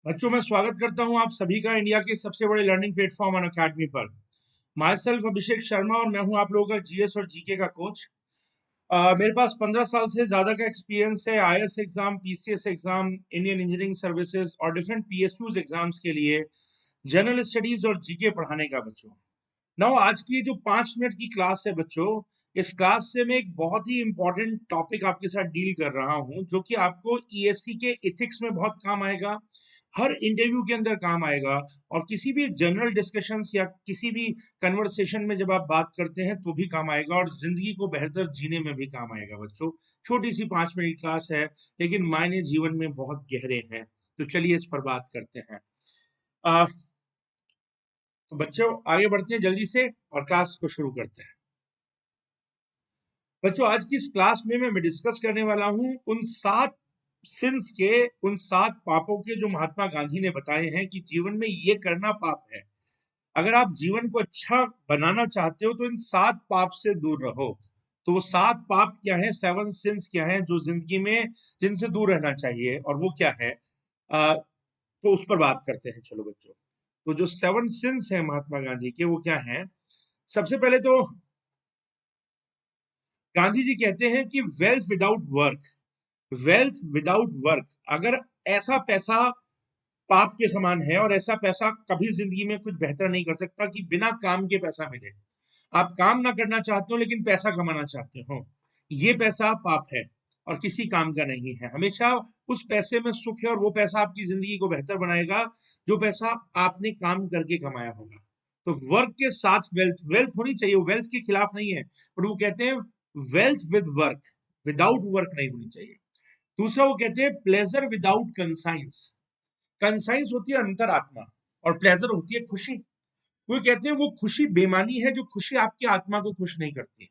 बच्चों मैं स्वागत करता हूं आप सभी का इंडिया के सबसे बड़े लर्निंग प्लेटफॉर्म अनअकैडमी पर। माई सेल्फ अभिषेक शर्मा और मैं हूं आप लोगों का जीएस और जीके का कोच। मेरे पास 15 साल से ज्यादा का एक्सपीरियंस है IAS exam, PCS exam, Indian engineering services और डिफरेंट पीएसयूज एग्जाम्स के लिए जनरल स्टडीज और जीके पढ़ाने का। बच्चों नाउ आज की ये जो 5 मिनट की क्लास है बच्चों, इस क्लास से मैं एक बहुत ही इंपॉर्टेंट टॉपिक आपके साथ डील कर रहा हूं जो कि आपको ईएससी के एथिक्स में बहुत काम आएगा, हर इंटरव्यू के अंदर काम आएगा और किसी भी जनरल डिस्कशंस या किसी भी कन्वर्सेशन में जब आप बात करते हैं तो भी काम आएगा और जिंदगी को बेहतर जीने में भी काम आएगा। बच्चों छोटी सी 5 मिनट की क्लास है लेकिन मायने जीवन में बहुत गहरे हैं, तो चलिए इस पर बात करते हैं। आ, तो बच्चों आगे बढ़ते हैं जल्दी से और क्लास को शुरू करते हैं। बच्चों आज की इस क्लास में मैं डिस्कस करने वाला हूं उन 7 सिंस के, उन 7 पापों के जो महात्मा गांधी ने बताए हैं कि जीवन में ये करना पाप है। अगर आप जीवन को अच्छा बनाना चाहते हो तो इन 7 पाप से दूर रहो। तो वो 7 पाप क्या है, 7 सिंस क्या है जो जिंदगी में जिनसे दूर रहना चाहिए और वो क्या है, तो उस पर बात करते हैं। चलो बच्चों, तो जो 7 सिंस है महात्मा गांधी के वो क्या है। सबसे पहले तो गांधी जी कहते हैं कि वेल्थ विदाउट वर्क, अगर ऐसा पैसा पाप के समान है और ऐसा पैसा कभी जिंदगी में कुछ बेहतर नहीं कर सकता कि बिना काम के पैसा मिले। आप काम ना करना चाहते हो लेकिन पैसा कमाना चाहते हो, ये पैसा पाप है और किसी काम का नहीं है। हमेशा उस पैसे में सुख है और वो पैसा आपकी जिंदगी को बेहतर बनाएगा जो पैसा आपने काम करके कमाया होगा। तो वर्क के साथ वेल्थ, वेल्थ होनी चाहिए, वो वेल्थ के खिलाफ नहीं है, पर वो कहते हैं wealth with work, without work नहीं होनी चाहिए। दूसरा वो कहते हैं प्लेजर विदाउट कंसाइंस। कंसाइंस होती है अंतरात्मा और प्लेजर होती है खुशी। वो कहते हैं वो खुशी बेमानी है जो खुशी आपकी आत्मा को खुश नहीं करती।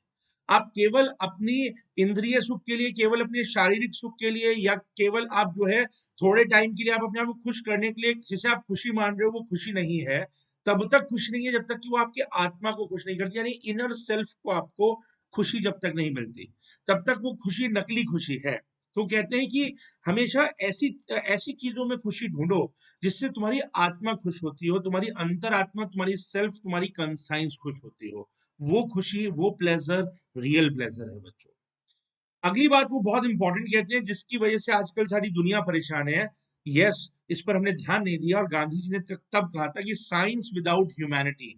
आप केवल अपनी इंद्रिय सुख के लिए, केवल अपने शारीरिक सुख के लिए या केवल आप जो है थोड़े टाइम के लिए आप अपने आप को खुश करने के लिए जिसे आप खुशी मान रहे हो वो खुशी नहीं है। तब तक खुश नहीं है जब तक कि वो आपकी आत्मा को खुश नहीं करती, यानी इनर सेल्फ को आपको खुशी जब तक नहीं मिलती तब तक वो खुशी नकली खुशी है। तो कहते हैं कि हमेशा ऐसी ऐसी चीजों में खुशी ढूंढो जिससे तुम्हारी आत्मा खुश होती हो, तुम्हारी अंतरात्मा, तुम्हारी सेल्फ, तुम्हारी कंसाइंस खुश होती हो। वो खुशी, वो प्लेजर रियल प्लेजर है बच्चों। अगली बात वो बहुत इंपॉर्टेंट कहते हैं जिसकी वजह से आजकल सारी दुनिया परेशान है। यस, इस पर हमने ध्यान नहीं दिया और गांधी जी ने तब कहा था कि साइंस विदाउट ह्यूमैनिटी।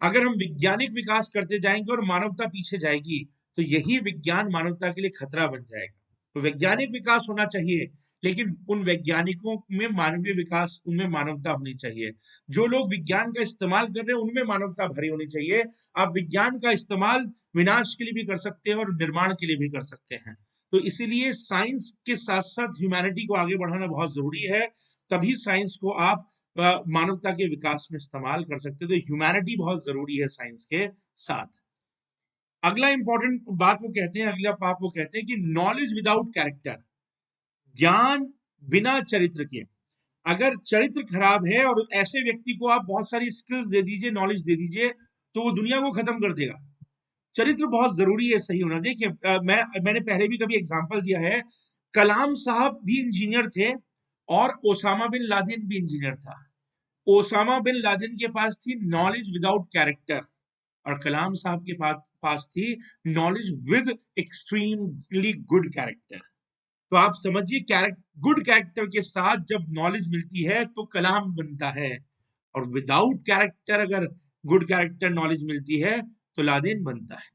अगर हम वैज्ञानिक विकास करते जाएंगे और मानवता पीछे जाएगी तो यही विज्ञान मानवता के लिए खतरा बन जाएगा। तो वैज्ञानिक विकास होना चाहिए लेकिन उन वैज्ञानिकों में मानवीय विकास, उनमें मानवता होनी चाहिए। जो लोग विज्ञान का इस्तेमाल कर रहे हैं उनमें मानवता भरी होनी चाहिए। आप विज्ञान का इस्तेमाल विनाश के लिए भी कर सकते हैं और निर्माण के लिए भी कर सकते हैं। तो इसीलिए साइंस के साथ साथ ह्यूमैनिटी को आगे बढ़ाना बहुत जरूरी है। तभी साइंस को आप मानवता के विकास में इस्तेमाल कर सकते हैं। तो ह्यूमैनिटी बहुत जरूरी है साइंस के साथ। अगला इंपॉर्टेंट बात वो कहते हैं, अगला पाप वो कहते हैं कि नॉलेज विदाउट कैरेक्टर, ज्ञान बिना चरित्र के। अगर चरित्र खराब है और ऐसे व्यक्ति को आप बहुत सारी स्किल्स दे दीजिए, नॉलेज दे दीजिए, तो वो दुनिया को खत्म कर देगा। चरित्र बहुत जरूरी है सही होना। देखिए मैंने पहले भी कभी एग्जांपल दिया है, कलाम साहब भी इंजीनियर थे और ओसामा बिन लादेन भी इंजीनियर था। ओसामा बिन लादेन के पास थी नॉलेज विदाउट कैरेक्टर और कलाम साहब के पास थी knowledge with extremely good character. तो आप समझिए, गुड कैरेक्टर के साथ जब नॉलेज मिलती है तो कलाम बनता है, और विदाउट कैरेक्टर अगर गुड कैरेक्टर नॉलेज मिलती है तो लादेन बनता है।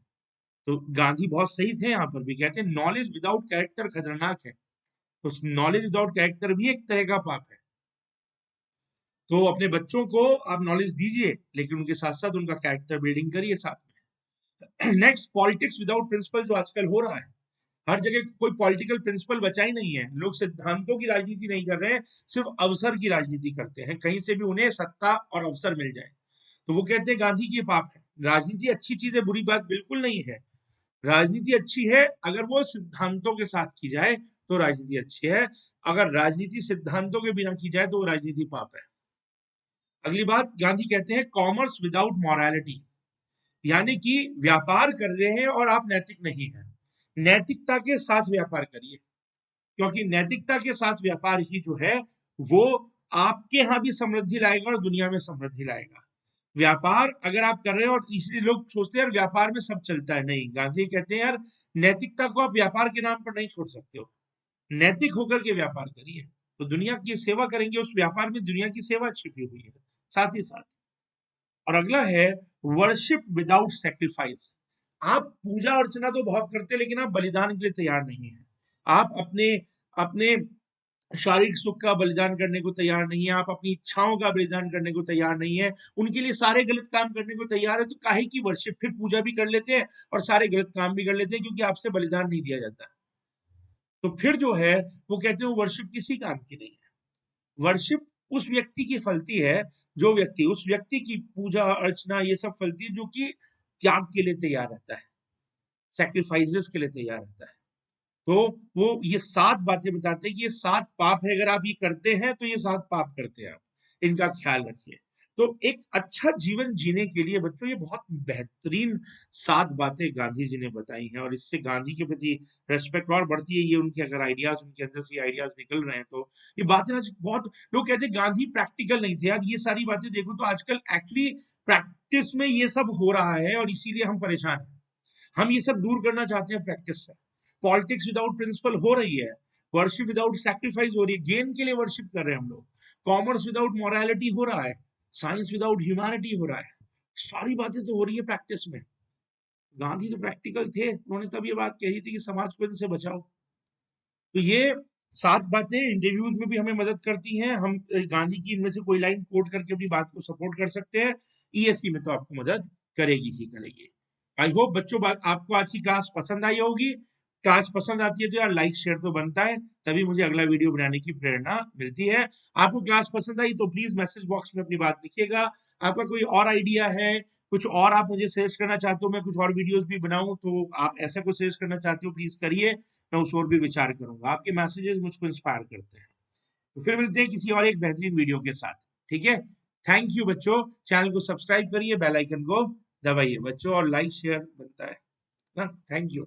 तो गांधी बहुत सही थे, यहाँ पर भी कहते हैं नॉलेज विदाउट कैरेक्टर खतरनाक है। तो नॉलेज विदाउट कैरेक्टर भी एक तरह का पाप है। तो अपने बच्चों को आप नॉलेज दीजिए लेकिन उनके साथ साथ उनका कैरेक्टर बिल्डिंग करिए साथ में। नेक्स्ट, पॉलिटिक्स विदाउट प्रिंसिपल जो आजकल हो रहा है। हर जगह कोई पॉलिटिकल प्रिंसिपल बचा ही नहीं है। लोग सिद्धांतों की राजनीति नहीं कर रहे हैं, सिर्फ अवसर की राजनीति करते हैं, कहीं से भी उन्हें सत्ता और अवसर मिल जाए। तो वो कहते हैं गांधी की पाप है। राजनीति अच्छी चीज है, बुरी बात बिल्कुल नहीं है। राजनीति अच्छी है अगर वो सिद्धांतों के साथ की जाए तो राजनीति अच्छी है। अगर राजनीति सिद्धांतों के बिना की जाए तो वो राजनीति पाप है। अगली बात गांधी कहते हैं कॉमर्स विदाउट मॉरालिटी, यानी कि व्यापार कर रहे हैं और आप नैतिक नहीं हैं। नैतिकता के साथ व्यापार करिए, क्योंकि नैतिकता के साथ व्यापार ही जो है वो आपके यहाँ भी समृद्धि लाएगा और दुनिया में समृद्धि लाएगा। व्यापार अगर आप कर रहे हो, और इसलिए लोग सोचते हैं यार व्यापार में सब चलता है, नहीं, गांधी कहते हैं यार नैतिकता को आप व्यापार के नाम पर नहीं छोड़ सकते हो, नैतिक होकर के व्यापार करिए, तो दुनिया की सेवा करेंगे, उस व्यापार में दुनिया की सेवा छिपी हुई है साथ ही साथ। और अगला है वर्शिप विदाउट सेक्रीफाइस। आप पूजा अर्चना तो बहुत करते हैं, लेकिन आप बलिदान के लिए तैयार नहीं है। आप अपने अपने शारीरिक सुख का बलिदान करने को तैयार नहीं है, आप अपनी इच्छाओं का बलिदान करने को तैयार नहीं है, उनके लिए सारे गलत काम करने को तैयार है, तो काहे की वर्शिप, फिर पूजा भी कर लेते हैं और सारे गलत काम भी कर लेते हैं, क्योंकि आपसे बलिदान नहीं दिया जाता। तो फिर जो है वो कहते हैं वर्शिप किसी काम की नहीं है। वर्शिप उस व्यक्ति की फलती है, जो व्यक्ति, उस व्यक्ति की पूजा अर्चना ये सब फलती है जो कि त्याग के लिए तैयार रहता है, सैक्रिफाइसेस के लिए तैयार रहता है। तो वो ये 7 बातें बताते हैं कि ये 7 पाप है, अगर आप ये करते हैं तो ये 7 पाप करते हैं आप, इनका ख्याल रखिए। तो एक अच्छा जीवन जीने के लिए बच्चों ये बहुत बेहतरीन 7 बातें गांधी जी ने बताई हैं, और इससे गांधी के प्रति रेस्पेक्ट और बढ़ती है। ये उनके अगर आइडियाज, उनके अंदर से आइडियाज निकल रहे हैं, तो ये बातें आज बहुत लोग कहते हैं गांधी प्रैक्टिकल नहीं थे। यार ये सारी बातें देखो तो आजकल एक्चुअली प्रैक्टिस में ये सब हो रहा है, और इसीलिए हम परेशान हैं। हम ये सब दूर करना चाहते हैं प्रैक्टिस से। पॉलिटिक्स विदाउट प्रिंसिपल हो रही है, वर्शिप विदाउट सैक्रिफाइस हो रही है, गेन के लिए वर्शिप कर रहे हैं हम लोग, कॉमर्स विदाउट मोरालिटी हो रहा है, साइंस विदाउट ह्यूमैनिटी हो रहा है, सारी बातें तो हो रही है प्रैक्टिस में। गांधी तो प्रैक्टिकल थे, उन्होंने तब ये बात कही थी कि समाज को इनसे बचाओ। तो ये 7 बातें इंटरव्यूज में भी हमें मदद करती हैं। हम गांधी की इनमें से कोई लाइन कोट करके अपनी बात को सपोर्ट कर सकते हैं। ईएससी में तो आपको मदद करेगी ही करेगी। आई होप बच्चों आपको आज की क्लास पसंद आई होगी। क्लास पसंद आती है तो यार लाइक शेयर तो बनता है, तभी मुझे अगला वीडियो बनाने की प्रेरणा मिलती है। आपको क्लास पसंद आई तो प्लीज मैसेज बॉक्स में अपनी बात लिखिएगा। आपका कोई और आइडिया है, कुछ और आप मुझे सजेस्ट करना चाहते हो, मैं कुछ और वीडियोस भी बनाऊं, तो आप ऐसा कुछ सजेस्ट करना चाहते हो प्लीज करिए, मैं उस और भी विचार करूंगा। आपके मैसेजेस मुझको इंस्पायर करते हैं। तो फिर मिलते हैं किसी और एक बेहतरीन वीडियो के साथ, ठीक है। थैंक यू बच्चों, चैनल को सब्सक्राइब करिए, बेल आइकन को दबाइए बच्चों, और लाइक शेयर बनता है ना। Thank you.